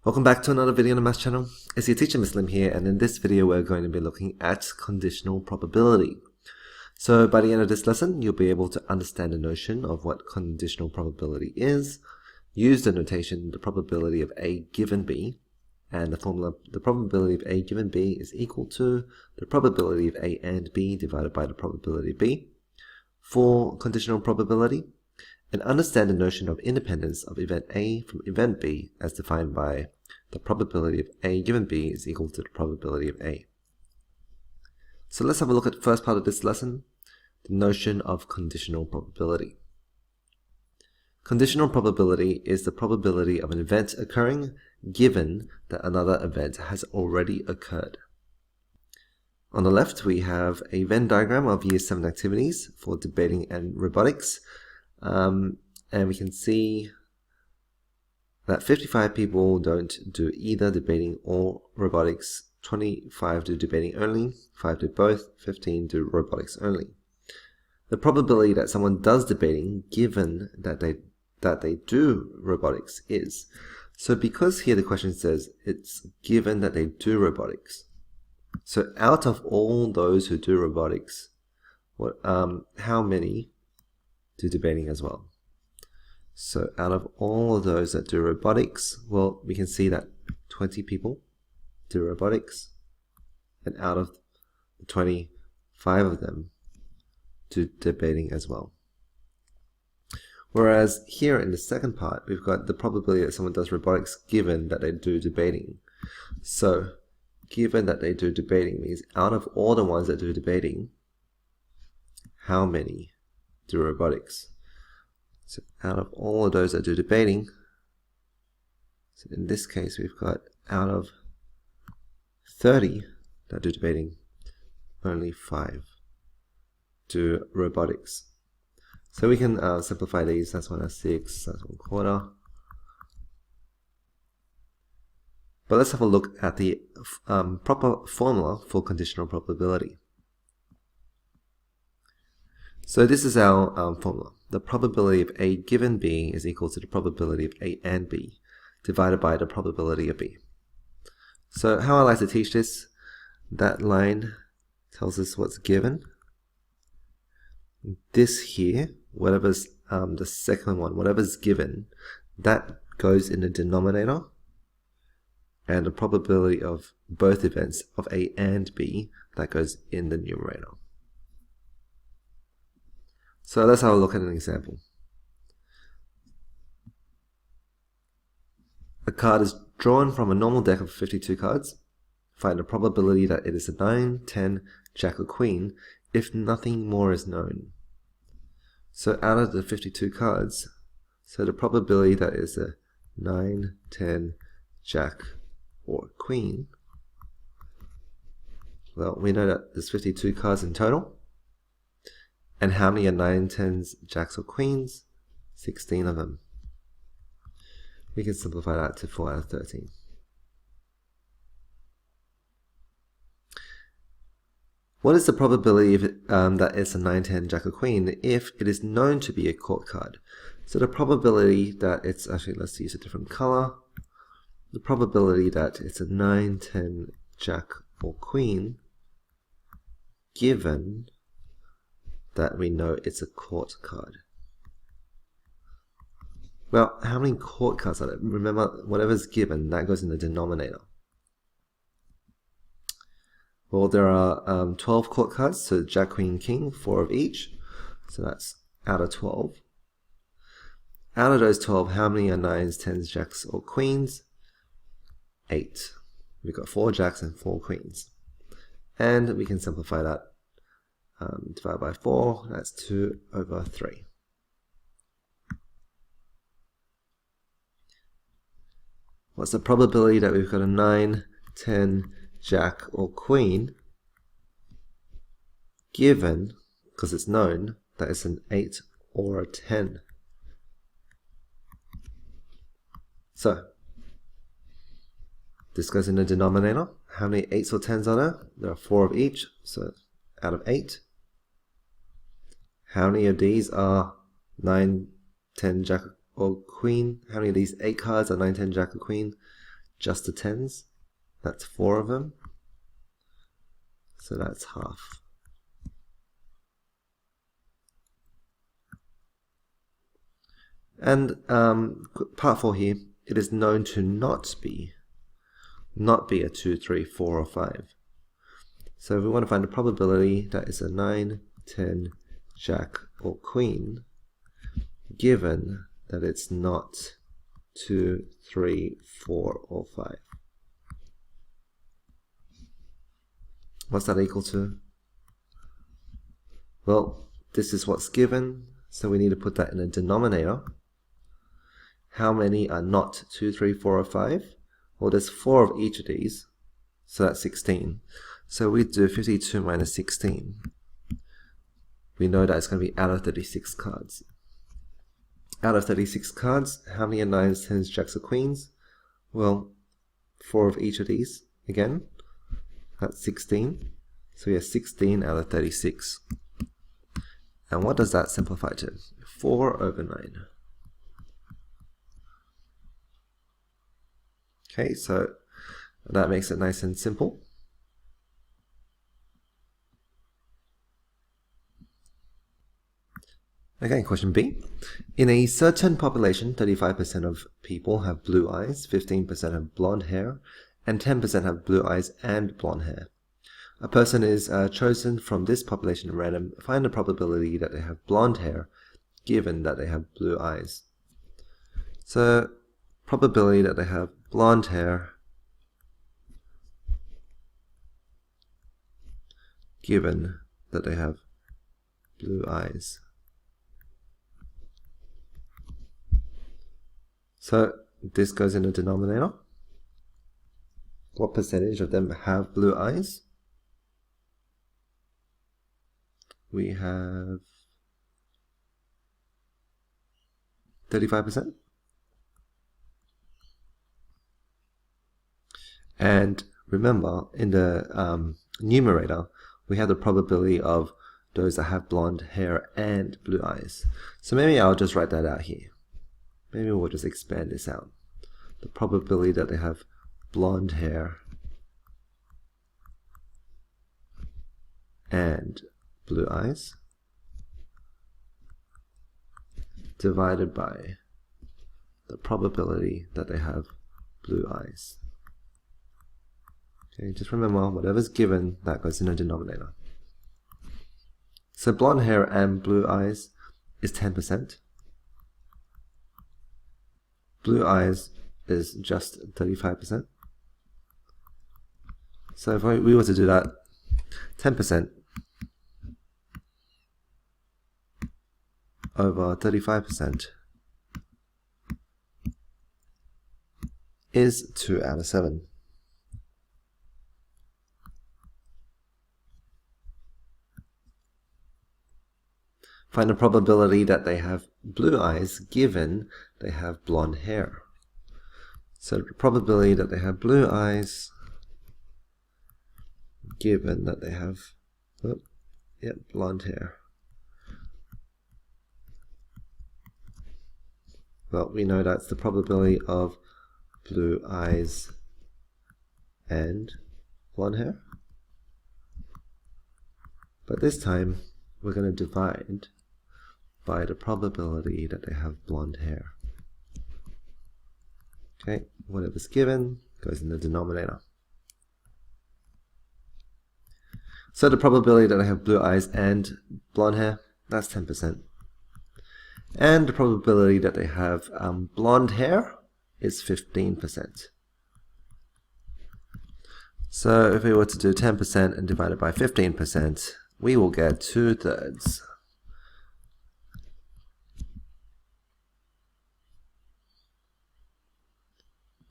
Welcome back to another video on the Maths channel. It's your teacher Miss Lim here, and in this video we're going to be looking at conditional probability. So by the end of this lesson you'll be able to understand the notion of what conditional probability is, use the notation the probability of A given B, and the formula the probability of A given B is equal to the probability of A and B divided by the probability of B for conditional probability, and understand the notion of independence of event A from event B as defined by the probability of A given B is equal to the probability of A. So let's have a look at the first part of this lesson, the notion of conditional probability. Conditional probability is the probability of an event occurring given that another event has already occurred. On the left we have a Venn diagram of Year 7 activities for debating and robotics. And we can see that 55 people don't do either debating or robotics, 25 do debating only, 5 do both, 15 do robotics only. The probability that someone does debating given that they do robotics is, so because here the question says it's given that they do robotics, so out of all those who do robotics, how many do debating as well? So out of all of those that do robotics, well, we can see that 20 people do robotics, and out of the 25 of them do debating as well. Whereas here in the second part, we've got the probability that someone does robotics given that they do debating. So given that they do debating means out of all the ones that do debating, how many do robotics? So out of all of those that do debating, so in this case we've got out of 30 that do debating, only 5 do robotics. So we can simplify these. That's 1/6, that's 1/4. But let's have a look at the proper formula for conditional probability. So this is our formula. The probability of A given B is equal to the probability of A and B divided by the probability of B. So how I like to teach this, that line tells us what's given. This here, whatever's the second one, whatever's given, that goes in the denominator, and the probability of both events of A and B, that goes in the numerator. So let's have a look at an example. A card is drawn from a normal deck of 52 cards. Find the probability that it is a 9, 10, Jack or Queen if nothing more is known. So out of the 52 cards, so the probability that it's a 9, 10, Jack or Queen, well, we know that there's 52 cards in total. And how many are 9, 10s, Jacks or Queens? 16 of them. We can simplify that to 4 out of 13. What is the probability of that it's a 9, 10, Jack or Queen if it is known to be a court card? So the probability that it's, actually let's use a different color. The probability that it's a 9, 10, Jack or Queen given that we know it's a court card. Well, how many court cards are there? Remember, whatever's given, that goes in the denominator. Well, there are 12 court cards, so Jack, Queen, King, 4 of each. So that's out of 12. Out of those 12, how many are 9s, 10s, Jacks, or Queens? 8. We've got 4 Jacks and 4 Queens. And we can simplify that. Divide by 4, that's 2 over 3. What's the probability that we've got a 9, 10, Jack or Queen given, because it's known, that it's an 8 or a 10? So this goes in the denominator. How many 8s or 10s are there? There are 4 of each, so out of 8. How many of these are 9, 10, Jack or Queen? How many of these 8 cards are 9, 10, Jack or Queen? just the tens. That's 4 of them. So that's half. And part 4 here, it is known to not be a 2, 3, 4, or 5. So if we want to find a probability that is a 9, 10, Jack, or Queen, given that it's not 2, 3, 4, or 5. What's that equal to? Well, this is what's given, so we need to put that in a denominator. How many are not 2, 3, 4, or 5? Well, there's 4 of each of these, so that's 16. So we do 52 minus 16. We know that it's going to be out of 36 cards. Out of 36 cards, how many are 9s, 10s, Jacks, or Queens? Well, 4 of each of these, again. That's 16. So we have 16 out of 36. And what does that simplify to? 4 over 9. Okay, so that makes it nice and simple. Okay, question B. In a certain population, 35% of people have blue eyes, 15% have blonde hair, and 10% have blue eyes and blonde hair. A person is chosen from this population at random. Find the probability that they have blonde hair, given that they have blue eyes. So, probability that they have blonde hair, given that they have blue eyes. So this goes in the denominator. What percentage of them have blue eyes? We have 35%. And remember, in the numerator, we have the probability of those that have blonde hair and blue eyes. So maybe I'll just write that out here. Maybe we'll just expand this out. The probability that they have blonde hair and blue eyes divided by the probability that they have blue eyes. Okay, just remember, whatever's given, that goes in the denominator. So blonde hair and blue eyes is 10%. Blue eyes is just 35%. So if we were to do that, 10% over 35% is 2 out of 7. Find the probability that they have blue eyes given they have blonde hair. So the probability that they have blue eyes given that they have blonde hair. Well, we know that's the probability of blue eyes and blonde hair. But this time, we're going to divide by the probability that they have blonde hair. Okay, whatever's given goes in the denominator. So the probability that they have blue eyes and blonde hair, that's 10%. And the probability that they have blonde hair is 15%. So if we were to do 10% and divide it by 15%, we will get 2/3.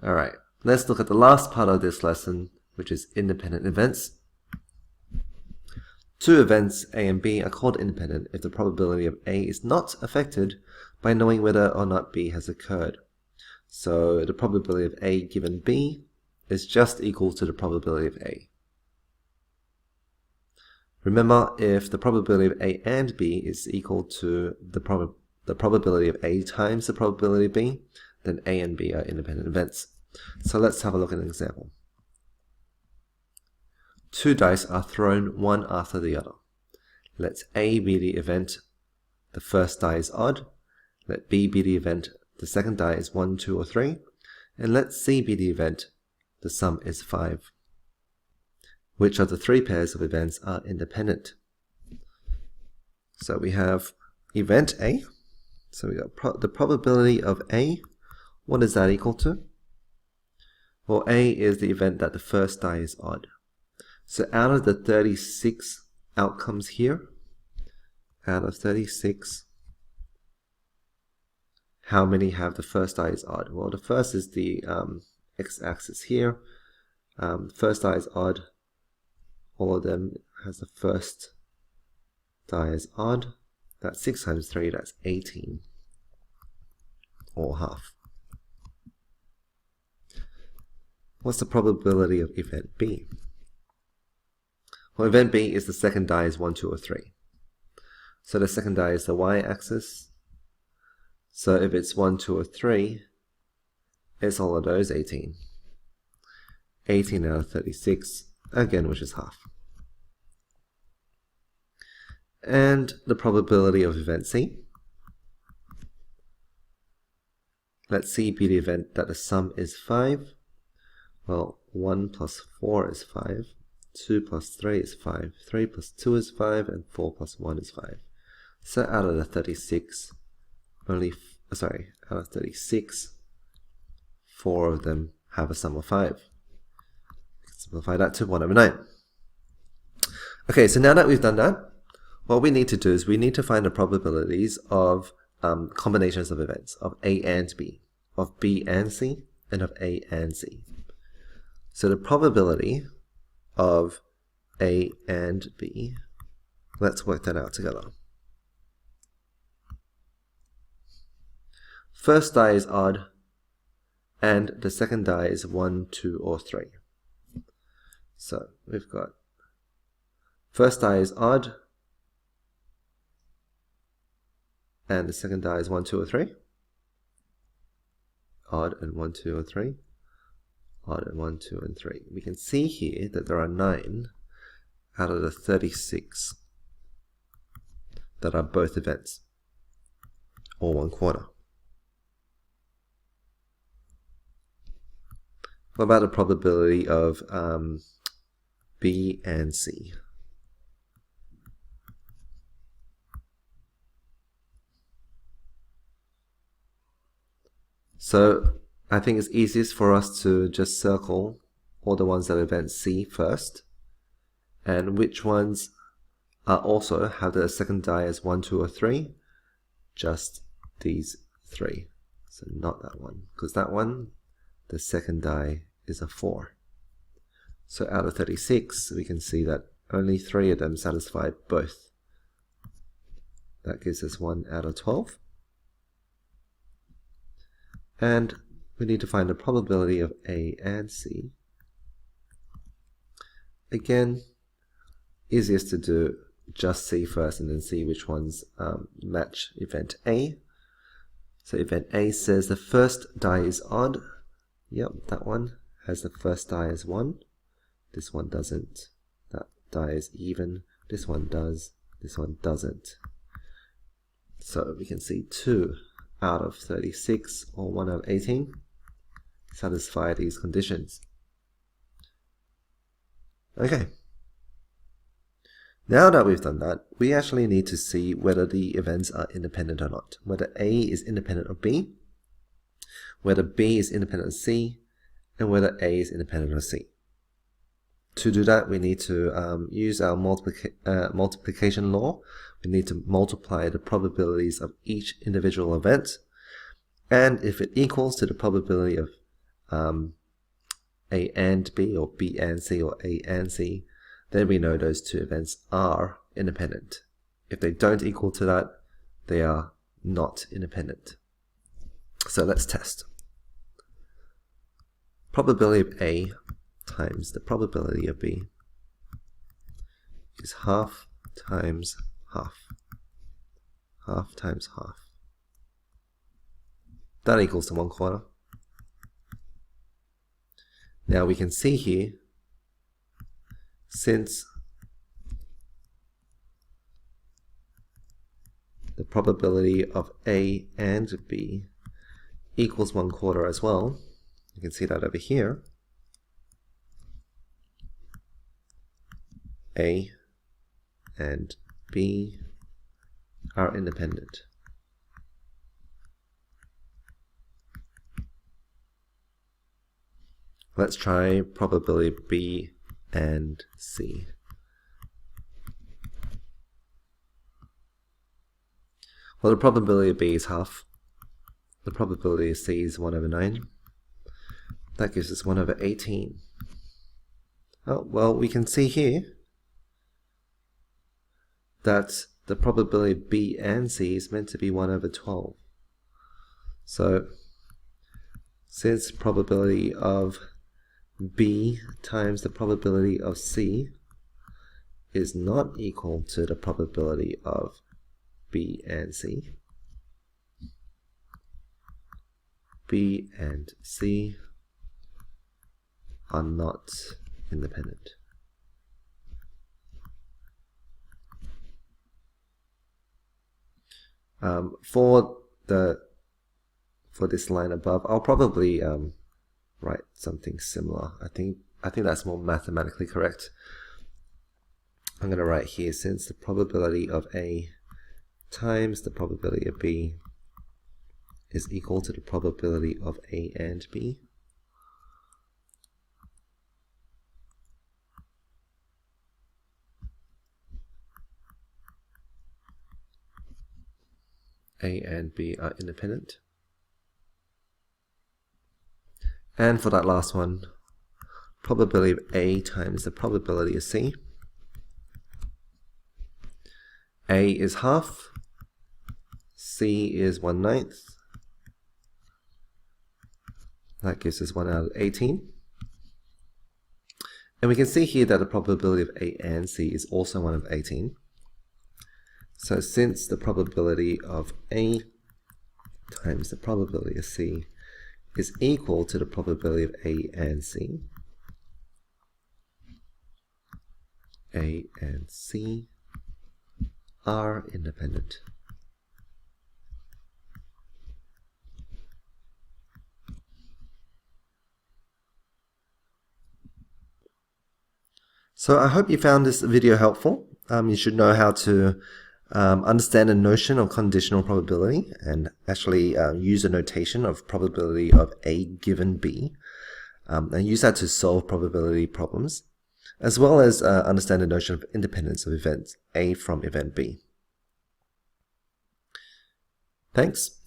Alright, let's look at the last part of this lesson, which is independent events. Two events, A and B, are called independent if the probability of A is not affected by knowing whether or not B has occurred. So the probability of A given B is just equal to the probability of A. Remember, if the probability of A and B is equal to the probability of A times the probability of B, then A and B are independent events. So let's have a look at an example. 2 dice are thrown one after the other. Let A be the event the first die is odd. Let B be the event the second die is 1, 2, or 3. And let C be the event the sum is 5. Which of the 3 pairs of events are independent? So we have event A. So we got the probability of A. What is that equal to? Well, A is the event that the first die is odd. So out of the 36 outcomes here, out of 36, how many have the first die is odd? Well, the first is the x-axis here. First die is odd. All of them has the first die is odd. That's 6 times 3, that's 18, or half. What's the probability of event B? Well, event B is the second die is 1, 2, or 3. So the second die is the y-axis. So if it's 1, 2, or 3, it's all of those 18. 18 out of 36, again, which is half. And the probability of event C. Let C be the event that the sum is 5. Well, 1 plus 4 is 5. 2 plus 3 is 5. 3 plus 2 is 5. And 4 plus 1 is 5. So out of the 36, out of 36, 4 of them have a sum of 5. Simplify that to 1 over 9. Okay, so now that we've done that, what we need to do is we need to find the probabilities of combinations of events, of A and B, of B and C, and of A and C. So the probability of A and B, let's work that out together. First die is odd, and the second die is 1, 2, or 3. So we've got first die is odd, and the second die is 1, 2, or 3. Odd and 1, 2, or 3. Odd and 1, 2, and 3. We can see here that there are 9 out of the 36 that are both events, or 1/4. What about the probability of B and C? So I think it's easiest for us to just circle all the ones that are event C first, and which ones are also have the second die as 1, 2, or 3. Just these 3. So not that one, because that one, the second die is a 4. So out of 36, we can see that only 3 of them satisfy both. That gives us 1 out of 12. And we need to find the probability of A and C. Again, easiest to do just C first and then see which ones match event A. So event A says the first die is odd. Yep, that one has the first die as 1. This one doesn't. That die is even. This one does. This one doesn't. So we can see 2 out of 36, or 1 out of 18, satisfy these conditions. Okay. Now that we've done that, we actually need to see whether the events are independent or not. Whether A is independent of B, whether B is independent of C, and whether A is independent of C. To do that, we need to use our multiplication law. We need to multiply the probabilities of each individual event. And if it equals to the probability of A and B, or B and C, or A and C, then we know those two events are independent. If they don't equal to that, they are not independent. So let's test. Probability of A times the probability of B is half times half. Half times half. That equals to 1/4. Now we can see here, since the probability of A and B equals 1/4 as well, you can see that over here, A and B are independent. Let's try probability B and C. Well, the probability of B is half. The probability of C is 1/9. That gives us 1/18. Oh, well, we can see here that the probability of B and C is meant to be 1/12. So, since probability of B times the probability of C is not equal to the probability of B and C, B and C are not independent. For this line above, I'll probably write something similar. I think that's more mathematically correct. I'm going to write here, since the probability of A times the probability of B is equal to the probability of A and B, A and B are independent. And for that last one, probability of A times the probability of C. A is half, C is 1/9. That gives us 1/18. And we can see here that the probability of A and C is also 1/18. So since the probability of A times the probability of C is equal to the probability of A and C, A and C are independent. So I hope you found this video helpful. You should know how to understand the notion of conditional probability and actually use a notation of probability of A given B, and use that to solve probability problems, as well as understand the notion of independence of event A from event B. Thanks.